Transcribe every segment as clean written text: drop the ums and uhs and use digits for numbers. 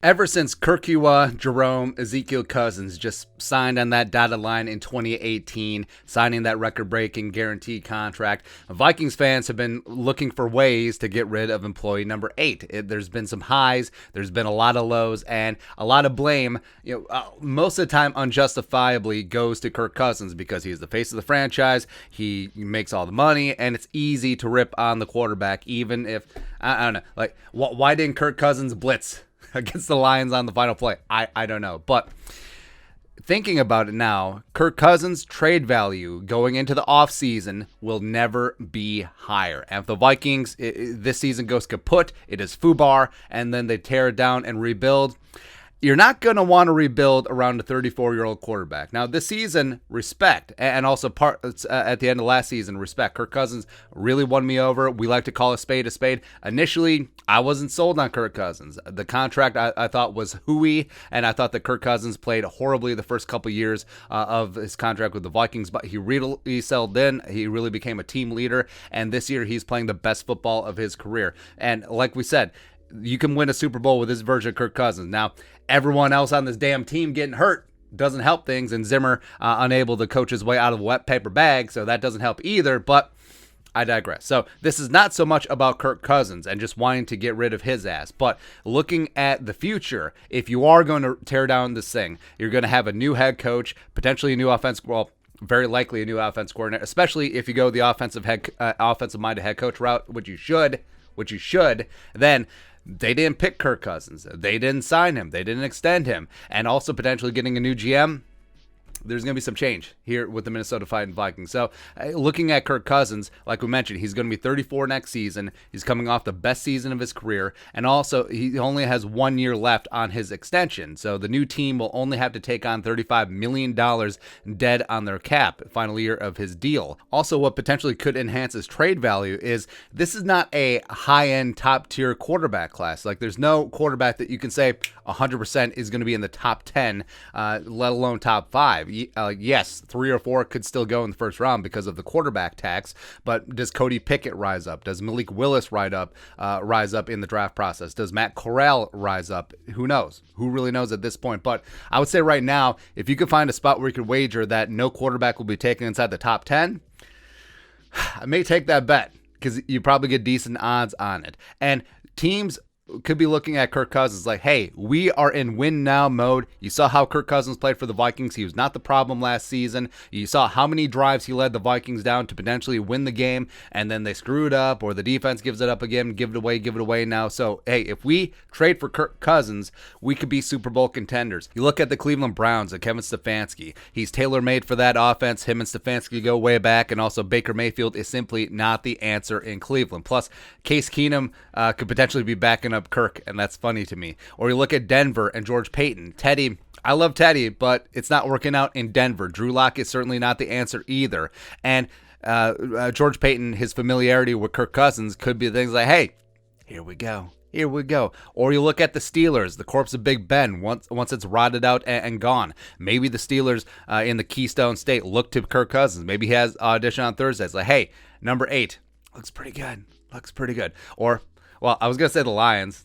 Ever since Kirk Jerome, Ezekiel Cousins just signed on that dotted line in 2018, signing that record-breaking guaranteed contract, Vikings fans have been looking for ways to get rid of employee number 8. There's been some highs, there's been a lot of lows, and a lot of blame, most of the time unjustifiably goes to Kirk Cousins because he's the face of the franchise, he makes all the money, and it's easy to rip on the quarterback, even if, I don't know, like, why didn't Kirk Cousins blitz against the Lions on the final play? I don't know. But thinking about it now, Kirk Cousins' trade value going into the offseason will never be higher. And if the Vikings this season goes kaput, it is FUBAR, and then they tear it down and rebuild. You're not going to want to rebuild around a 34-year-old quarterback. Now, this season, respect, and also at the end of last season, respect. Kirk Cousins really won me over. We like to call a spade a spade. Initially, I wasn't sold on Kirk Cousins. The contract I thought was hooey, and I thought that Kirk Cousins played horribly the first couple years of his contract with the Vikings, but he really settled in. He really became a team leader, and this year he's playing the best football of his career. And like we said, you can win a Super Bowl with this version of Kirk Cousins. Now, everyone else on this damn team getting hurt doesn't help things, and Zimmer unable to coach his way out of a wet paper bag, so that doesn't help either, but I digress. So this is not so much about Kirk Cousins and just wanting to get rid of his ass, but looking at the future. If you are going to tear down this thing, you're going to have a new head coach, potentially a new offense, very likely a new offense coordinator, especially if you go the offensive-minded head coach route, which you should, then they didn't pick Kirk Cousins. They didn't sign him. They didn't extend him. And also potentially getting a new GM. There's going to be some change here with the Minnesota Vikings. So looking at Kirk Cousins, like we mentioned, he's going to be 34 next season. He's coming off the best season of his career. And also, he only has 1 year left on his extension. So the new team will only have to take on $35 million dead on their cap, final year of his deal. Also, what potentially could enhance his trade value is this is not a high-end, top-tier quarterback class. Like, there's no quarterback that you can say 100% is going to be in the top 10, let alone top 5. Yes, 3 or 4 could still go in the first round because of the quarterback tax, but does Cody Pickett rise up? Does Malik Willis rise up in the draft process? Does Matt Corral rise up? Who knows? Who really knows at this point? But I would say right now, if you could find a spot where you could wager that no quarterback will be taken inside the top 10, I may take that bet because you probably get decent odds on it. And teams could be looking at Kirk Cousins like, hey, we are in win now mode. You saw how Kirk Cousins played for the Vikings. He was not the problem last season. You saw how many drives he led the Vikings down to potentially win the game, and then they screw it up, or the defense gives it up again, give it away now. So, hey, if we trade for Kirk Cousins, we could be Super Bowl contenders. You look at the Cleveland Browns and Kevin Stefanski. He's tailor-made for that offense. Him and Stefanski go way back, and also Baker Mayfield is simply not the answer in Cleveland. Plus, Case Keenum could potentially be backing up Kirk, and that's funny to me. Or you look at Denver and George Payton. Teddy, I love Teddy, but it's not working out in Denver. Drew Lock is certainly not the answer either. And George Payton, his familiarity with Kirk Cousins could be things like, hey, here we go. Or you look at the Steelers, the corpse of Big Ben, once it's rotted out and gone. Maybe the Steelers in the Keystone State look to Kirk Cousins. Maybe he has audition on Thursday. It's like, hey, number 8, looks pretty good. Or, well, I was going to say the Lions.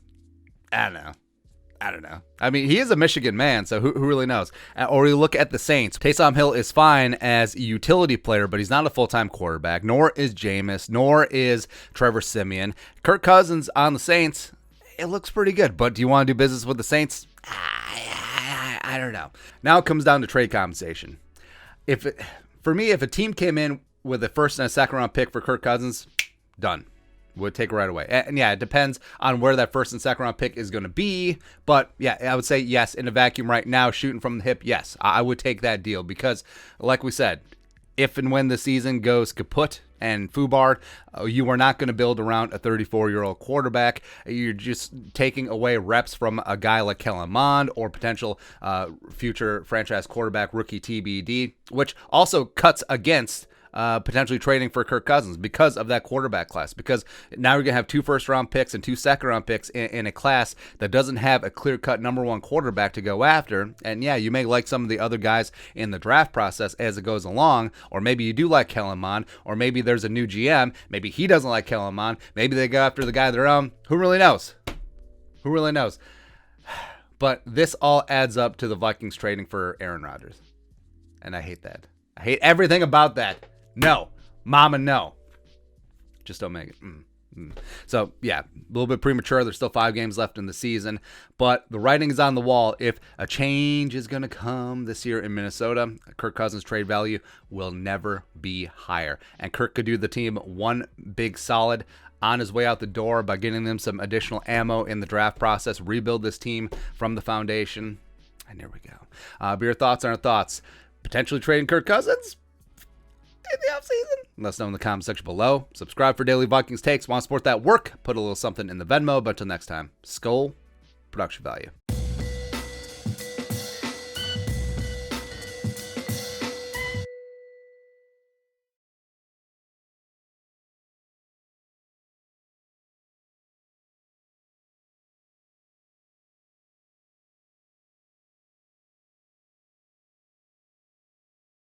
I don't know. I mean, he is a Michigan man, so who really knows? Or you look at the Saints. Taysom Hill is fine as a utility player, but he's not a full-time quarterback, nor is Jameis, nor is Trevor Siemian. Kirk Cousins on the Saints, it looks pretty good, but do you want to do business with the Saints? I don't know. Now it comes down to trade compensation. For me, if a team came in with a first and a second round pick for Kirk Cousins, done. Would take it right away. And yeah, it depends on where that first and second round pick is going to be. But yeah, I would say yes, in a vacuum right now, shooting from the hip, yes, I would take that deal. Because like we said, if and when the season goes kaput and FUBAR, you are not going to build around a 34-year-old quarterback. You're just taking away reps from a guy like Kellen Mond or potential future franchise quarterback rookie TBD, which also cuts against potentially trading for Kirk Cousins because of that quarterback class. Because now you're going to have 2 first-round picks and 2 second-round picks in a class that doesn't have a clear-cut number 1 quarterback to go after. And yeah, you may like some of the other guys in the draft process as it goes along, or maybe you do like Kellen Mond, or maybe there's a new GM. Maybe he doesn't like Kellen Mond. Maybe they go after the guy of their own. Who really knows? But this all adds up to the Vikings trading for Aaron Rodgers. And I hate that. I hate everything about that. No. Mama, no. Just don't make it. So, yeah, a little bit premature. There's still 5 games left in the season. But the writing is on the wall. If a change is going to come this year in Minnesota, Kirk Cousins' trade value will never be higher. And Kirk could do the team one big solid on his way out the door by getting them some additional ammo in the draft process, rebuild this team from the foundation. And there we go. But your thoughts on our thoughts. Potentially trading Kirk Cousins in the offseason? Let us know in the comment section below. Subscribe for daily Vikings takes. Want to support that work? Put a little something in the Venmo. But until next time, Skull Production Value.